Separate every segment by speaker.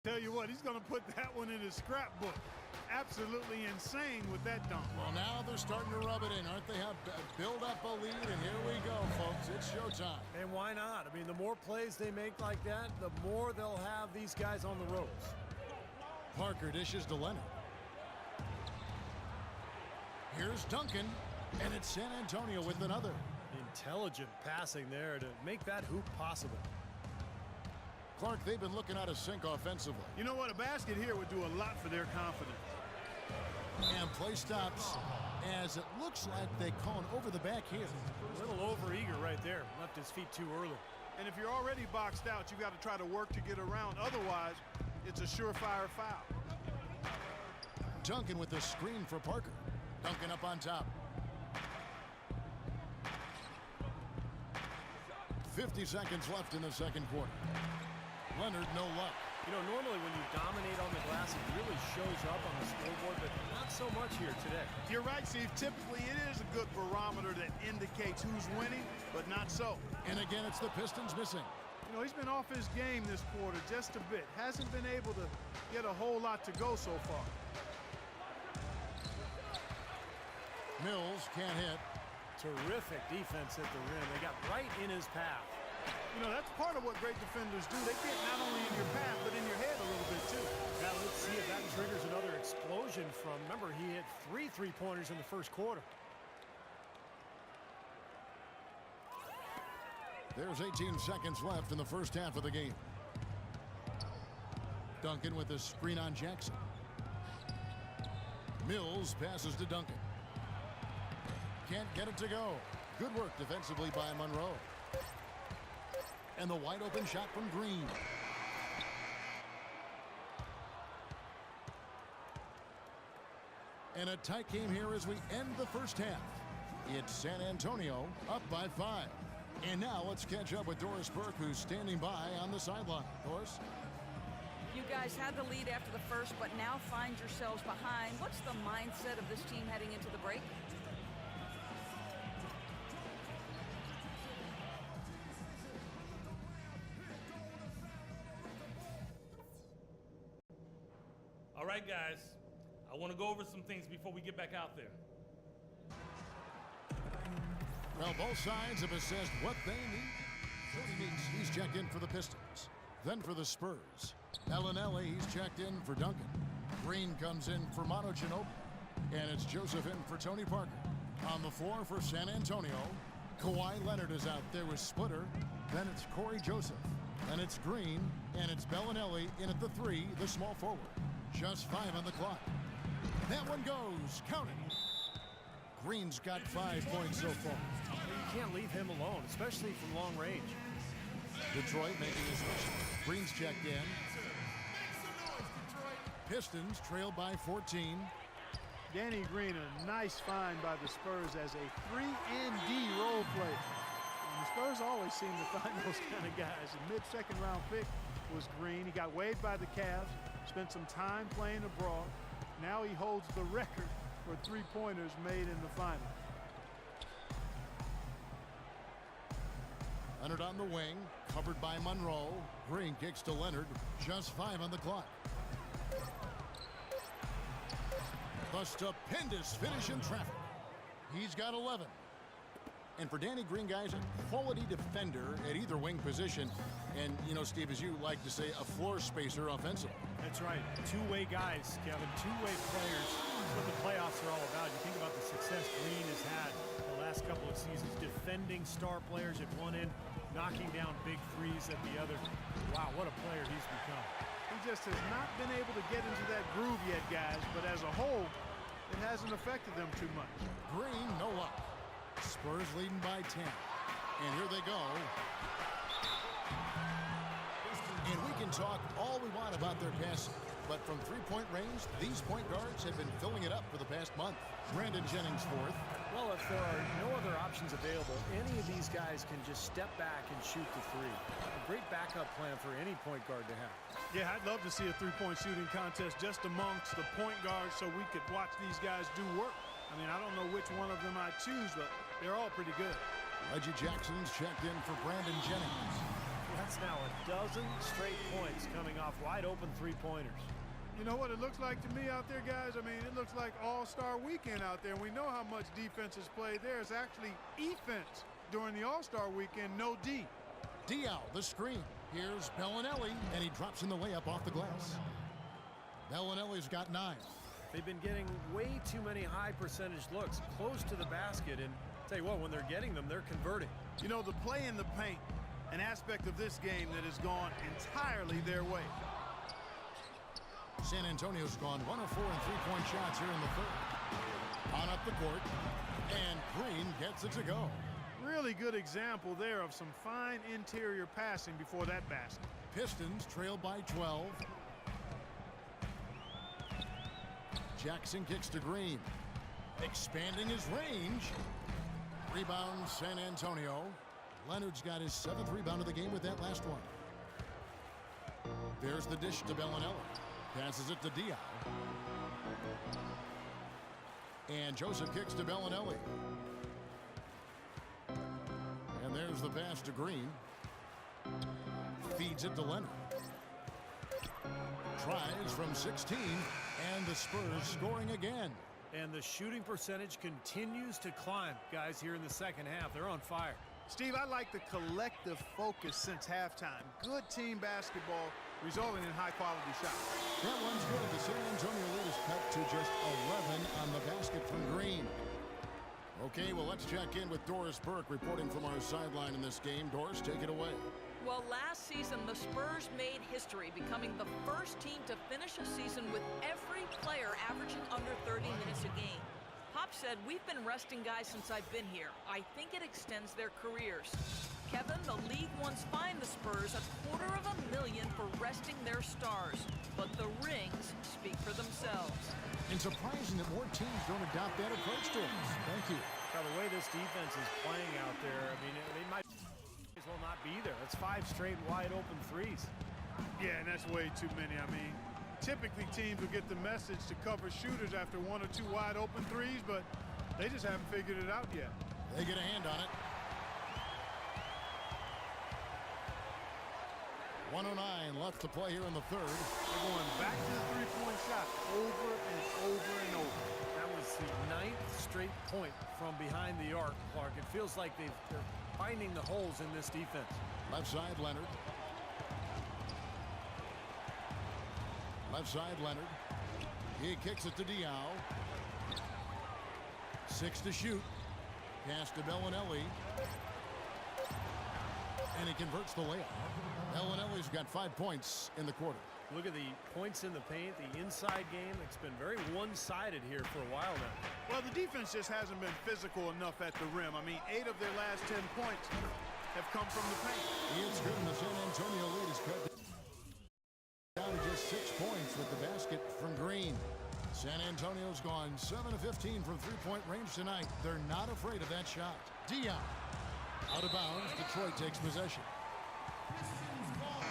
Speaker 1: Tell you what, he's going to put that one in his scrapbook. Absolutely insane with that dunk.
Speaker 2: Well, now they're starting to rub it in, aren't they? Have build up a lead, and here we go, folks. It's showtime.
Speaker 3: And why not? I mean, the more plays they make like that, the more they'll have these guys on the ropes.
Speaker 2: Parker dishes to Leonard. Here's Duncan, and it's San Antonio with another.
Speaker 3: Intelligent passing there to make that hoop possible.
Speaker 2: Clark, they've been looking out of sync offensively.
Speaker 1: You know what? A basket here would do a lot for their confidence.
Speaker 2: And play stops as it looks like they call an over the back here.
Speaker 3: A little over-eager right there. Left his feet too early.
Speaker 1: And if you're already boxed out, you've got to try to work to get around. Otherwise, it's a surefire foul.
Speaker 2: Duncan with the screen for Parker. Duncan up on top. 50 seconds left in the second quarter. Leonard, no luck.
Speaker 3: You know, normally when you dominate on the glass, it really shows up on the scoreboard, but not so much here today.
Speaker 1: You're right, Steve. Typically, it is a good barometer that indicates who's winning, but not so.
Speaker 2: And again, it's the Pistons missing.
Speaker 1: You know, he's been off his game this quarter just a bit. Hasn't been able to get a whole lot to go so far.
Speaker 2: Mills can't hit.
Speaker 3: Terrific defense at the rim. They got right in his path.
Speaker 1: You know, that's part of what great defenders do. They get not only in your path, but in your head a little bit, too.
Speaker 3: Now, let's see if that triggers another explosion from, remember, he hit 3 3-pointers in the first quarter.
Speaker 2: There's 18 seconds left in the first half of the game. Duncan with a screen on Jackson. Mills passes to Duncan. Can't get it to go. Good work defensively by Monroe. And the wide open shot from Green. And a tight game here as we end the first half. It's San Antonio up by 5. And now let's catch up with Doris Burke, who's standing by on the sideline. Doris?
Speaker 4: You guys had the lead after the first, but now find yourselves behind. What's the mindset of this team heading into the break?
Speaker 5: All right, guys, I want to go over some things before we get back out there.
Speaker 2: Well, both sides have assessed what they need. Cody Meeks, he's checked in for the Pistons. Then for the Spurs. Bellinelli, he's checked in for Duncan. Green comes in for Manu Ginobili. And it's Joseph in for Tony Parker. On the floor for San Antonio, Kawhi Leonard is out there with Splitter. Then it's Corey Joseph. Then it's Green. And it's Bellinelli in at the 3, the small forward. Just 5 on the clock. That one goes. Count it. Green's got 5 points so far.
Speaker 3: You can't leave him alone, especially from long range.
Speaker 2: Detroit making a switch. Green's checked in. Pistons trailed by 14.
Speaker 1: Danny Green, a nice find by the Spurs as a 3-and-D role player. And the Spurs always seem to find those kind of guys. A mid-second round pick was Green. He got waived by the Cavs, spent some time playing abroad. Now he holds the record for 3-pointers made in the final.
Speaker 2: Leonard on the wing, covered by Monroe. Green kicks to Leonard, just 5 on the clock. The stupendous finish in traffic. He's got 11. And for Danny Green, guys, a quality defender at either wing position. And, you know, Steve, as you like to say, a floor spacer offensively.
Speaker 3: That's right. Two-way guys, Kevin. Two-way players. That's what the playoffs are all about. You think about the success Green has had the last couple of seasons, defending star players at one end, knocking down big threes at the other. Wow, what a player he's become.
Speaker 1: He just has not been able to get into that groove yet, guys. But as a whole, it hasn't affected them too much.
Speaker 2: Green, no luck. Spurs leading by 10. And here they go. And we can talk all we want about their passing, but from three-point range, these point guards have been filling it up for the past month. Brandon Jennings fourth.
Speaker 3: Well, if there are no other options available, any of these guys can just step back and shoot the three. A great backup plan for any point guard to have.
Speaker 1: Yeah, I'd love to see a three-point shooting contest just amongst the point guards so we could watch these guys do work. I mean, I don't know which one of them I choose, but they're all pretty good.
Speaker 2: Reggie Jackson's checked in for Brandon Jennings.
Speaker 3: Well, That's now a dozen straight points coming off wide open three-pointers.
Speaker 1: You know what it looks like to me out there, guys? I mean, it looks like all-star weekend out there. We know how much defense is played there. It's actually offense during the all-star weekend, no D.
Speaker 2: Diaw, the screen. Here's Bellinelli, and he drops in the layup off the glass. Bellinelli's got 9.
Speaker 3: They've been getting way too many high percentage looks close to the basket, and tell you what, when they're getting them, they're converting.
Speaker 1: You know, the play in the paint, an aspect of this game that has gone entirely their way.
Speaker 2: San Antonio's gone 1 of 4 in three-point shots here in the third. On up the court, and Green gets it to go.
Speaker 1: Really good example there of some fine interior passing before that basket.
Speaker 2: Pistons trail by 12. Jackson kicks to Green. Expanding his range. Rebound San Antonio. Leonard's got his 7th rebound of the game with that last one. There's the dish to Bellinelli. Passes it to Diaw. And Joseph kicks to Bellinelli. And there's the pass to Green. Feeds it to Leonard. Tries from 16. And the Spurs scoring again.
Speaker 3: And the shooting percentage continues to climb, guys, here in the second half. They're on fire.
Speaker 1: Steve, I like the collective focus since halftime. Good team basketball resulting in high-quality shots.
Speaker 2: That one's good. The San Antonio lead is cut to just 11 on the basket from Green. Okay, well, let's check in with Doris Burke reporting from our sideline in this game. Doris, take it away.
Speaker 4: Well, last season, the Spurs made history, becoming the first team to finish a season with every player averaging under 30 minutes a game. Pop said, "We've been resting guys since I've been here. I think it extends their careers." Kevin, the league once fined the Spurs $250,000 for resting their stars. But the rings speak for themselves.
Speaker 2: And surprising that more teams don't adopt that approach to it. Thank you.
Speaker 3: Now, the way this defense is playing out there, I mean, they might as well not be there. That's 5 straight wide open threes.
Speaker 1: Yeah, and that's way too many. I mean, typically teams will get the message to cover shooters after 1 or 2 wide open threes, but they just haven't figured it out yet.
Speaker 2: They get a hand on it. 1:09 left to play here in the third.
Speaker 1: They're going back to the three-point shot over and over and over.
Speaker 3: That was the 9th straight point from behind the arc, Clark. It feels like they're finding the holes in this defense.
Speaker 2: Left side, Leonard. Left side, Leonard. He kicks it to Diaw. 6 to shoot. Pass to Bellinelli. And he converts the layup. Bellinelli's got 5 points in the quarter.
Speaker 3: Look at the points in the paint, the inside game. It's been very one-sided here for a while now.
Speaker 1: Well, the defense just hasn't been physical enough at the rim. I mean, 8 of their last 10 points have come from the paint.
Speaker 2: It's good, and the San Antonio lead is cut down to just 6 points with the basket from Green. San Antonio's gone 7 of 15 from three-point range tonight. They're not afraid of that shot. Diaw. Out of bounds, Detroit takes possession.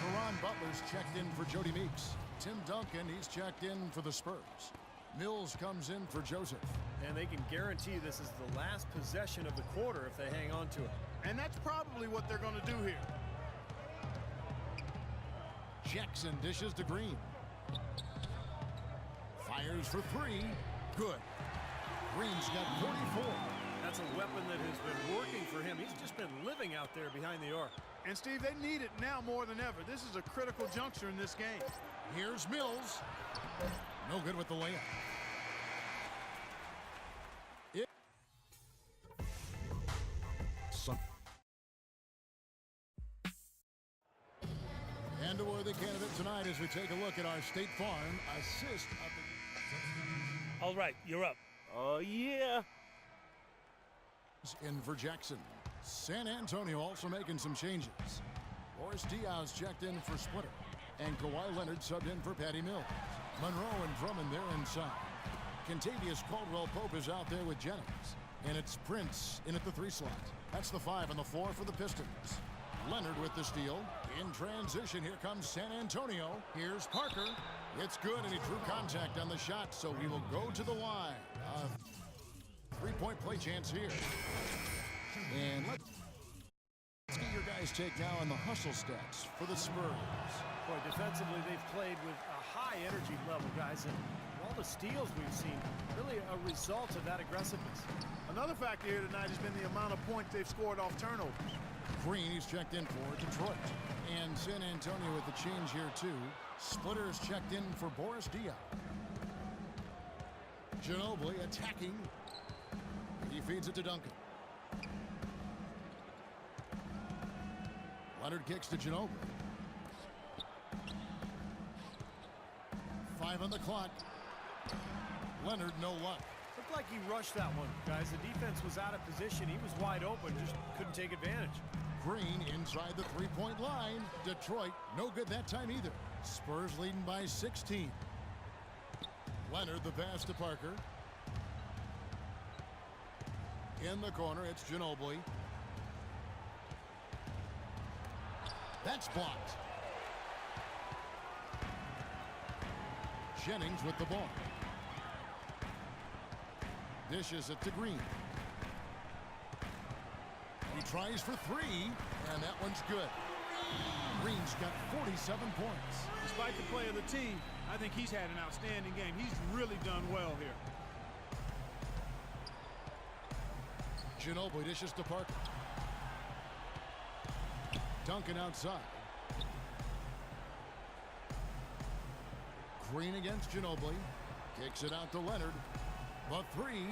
Speaker 2: Caron Butler's checked in for Jody Meeks. Tim Duncan, he's checked in for the Spurs. Mills comes in for Joseph.
Speaker 3: And they can guarantee this is the last possession of the quarter if they hang on to it.
Speaker 1: And that's probably what they're going to do here.
Speaker 2: Jackson dishes to Green. Fires for 3. Good. Green's got 44.
Speaker 3: That's a weapon that has been working for him. He's just been living out there behind the arc.
Speaker 1: And, Steve, they need it now more than ever. This is a critical juncture in this game.
Speaker 2: Here's Mills. No good with the layup. And a worthy candidate tonight as we take a look at our State Farm assist of the...
Speaker 5: All right, you're up.
Speaker 3: Oh, yeah.
Speaker 2: In for Jackson. San Antonio also making some changes. Boris Diaw's checked in for Splitter. And Kawhi Leonard subbed in for Patty Mills. Monroe and Drummond there inside. Contavious Caldwell-Pope is out there with Jennings. And it's Prince in at the 3 slot. That's the 5 on the floor for the Pistons. Leonard with the steal. In transition, here comes San Antonio. Here's Parker. It's good, and he drew contact on the shot, so he will go to the line. 3-point play chance here. And let's get your guys' eyes take now on the hustle stats for the Spurs.
Speaker 3: Boy, defensively, they've played with a high energy level, guys, and all the steals we've seen, really a result of that aggressiveness.
Speaker 1: Another factor here tonight has been the amount of points they've scored off turnovers.
Speaker 2: Green, he's checked in for Detroit. And San Antonio with the change here, too. Splitter is checked in for Boris Diaw. Ginobili attacking. He feeds it to Duncan. Leonard kicks to Ginobili. 5 on the clock. Leonard, no luck.
Speaker 3: Looked like he rushed that one, guys. The defense was out of position. He was wide open, just couldn't take advantage.
Speaker 2: Green inside the three-point line. Detroit, no good that time either. Spurs leading by 16. Leonard, the pass to Parker. In the corner, it's Ginobili. That's blocked. Jennings with the ball. Dishes it to Green. He tries for three, and that one's good. Green's got 47 points.
Speaker 1: Despite the play of the team, I think he's had an outstanding game. He's really done well here.
Speaker 2: Ginobili dishes to Parker. Duncan outside. Green against Ginobili. Kicks it out to Leonard. The three.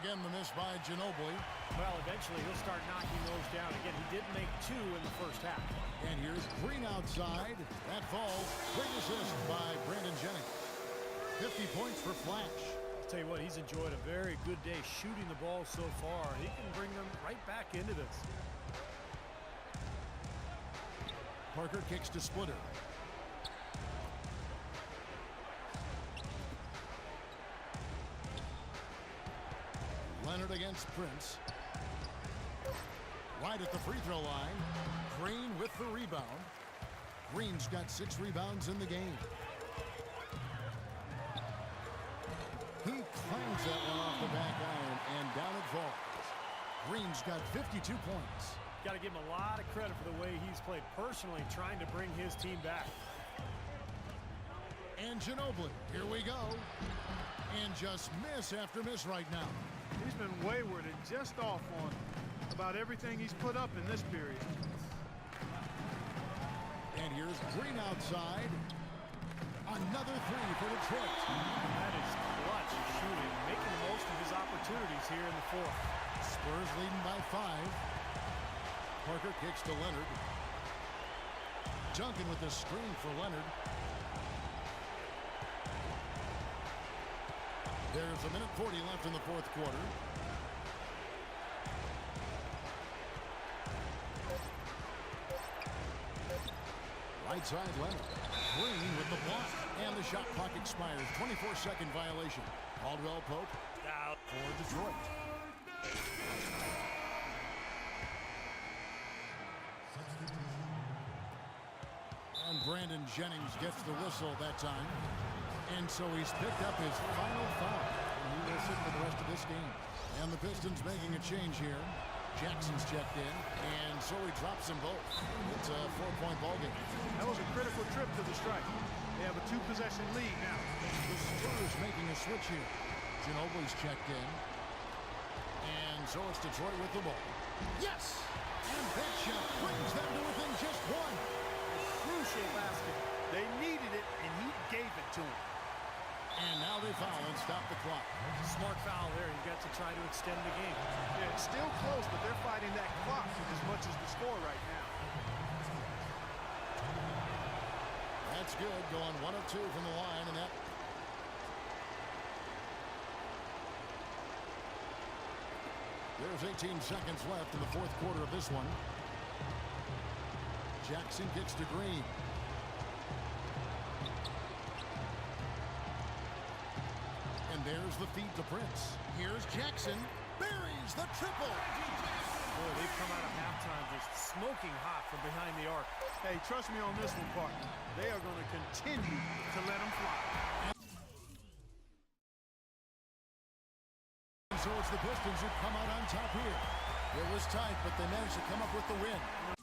Speaker 2: Again, the miss by Ginobili.
Speaker 3: Well, eventually he'll start knocking those down. Again, he did make 2 in the first half.
Speaker 2: And here's Green outside. That falls. Great assist by Brandon Jennings. 50 points for Flash.
Speaker 3: I'll tell you what, he's enjoyed a very good day shooting the ball so far. He can bring them right back into this.
Speaker 2: Parker kicks to Splitter. Leonard against Prince. Right at the free throw line. Green with the rebound. Green's got 6 rebounds in the game. He clangs that one off the back iron, and down it falls. Green's got 52 points.
Speaker 3: Got to give him a lot of credit for the way he's played personally, trying to bring his team back.
Speaker 2: And Ginobili, here we go. And just miss after miss right now.
Speaker 1: He's been wayward and just off on about everything he's put up in this period.
Speaker 2: And here's Green outside. Another three for Detroit.
Speaker 3: That is clutch shooting, making the most of his opportunities here in the fourth.
Speaker 2: Spurs leading by 5. Parker kicks to Leonard. Duncan with the screen for Leonard. There's a minute 40 left in the fourth quarter. Right side Leonard. Green with the block. And the shot clock expires. 24-second violation. Caldwell Pope out for Detroit. And Brandon Jennings gets the whistle that time. And so he's picked up his final foul. And he will sit for the rest of this game. And the Pistons making a change here. Jackson's checked in, and so he drops them both. It's a 4-point ball game.
Speaker 1: That was a critical trip to the strike. They have a 2-possession lead now.
Speaker 2: The Spurs making a switch here. Ginobili's checked in. And so it's Detroit with the ball. Yes! And that shot brings them to within just 1.
Speaker 3: Crucial basket.
Speaker 1: They needed it, and he gave it to them.
Speaker 2: And now they foul and stop the clock.
Speaker 3: Smart foul there. He's got to try to extend the game.
Speaker 1: Yeah, it's still close, but they're fighting that clock as much as the score right now.
Speaker 2: That's good. Going 1 of 2 from the line, and that. There's 18 seconds left in the fourth quarter of this one. Jackson kicks to Green. And there's the feed to Prince. Here's Jackson. Buries the triple.
Speaker 3: Boy, they've come out of halftime just smoking hot from behind the arc.
Speaker 1: Hey, trust me on this one, partner. They are going to continue to let them fly.
Speaker 2: And so it's the Pistons who come out on top here. It was tight, but they managed to come up with the win.
Speaker 1: You know,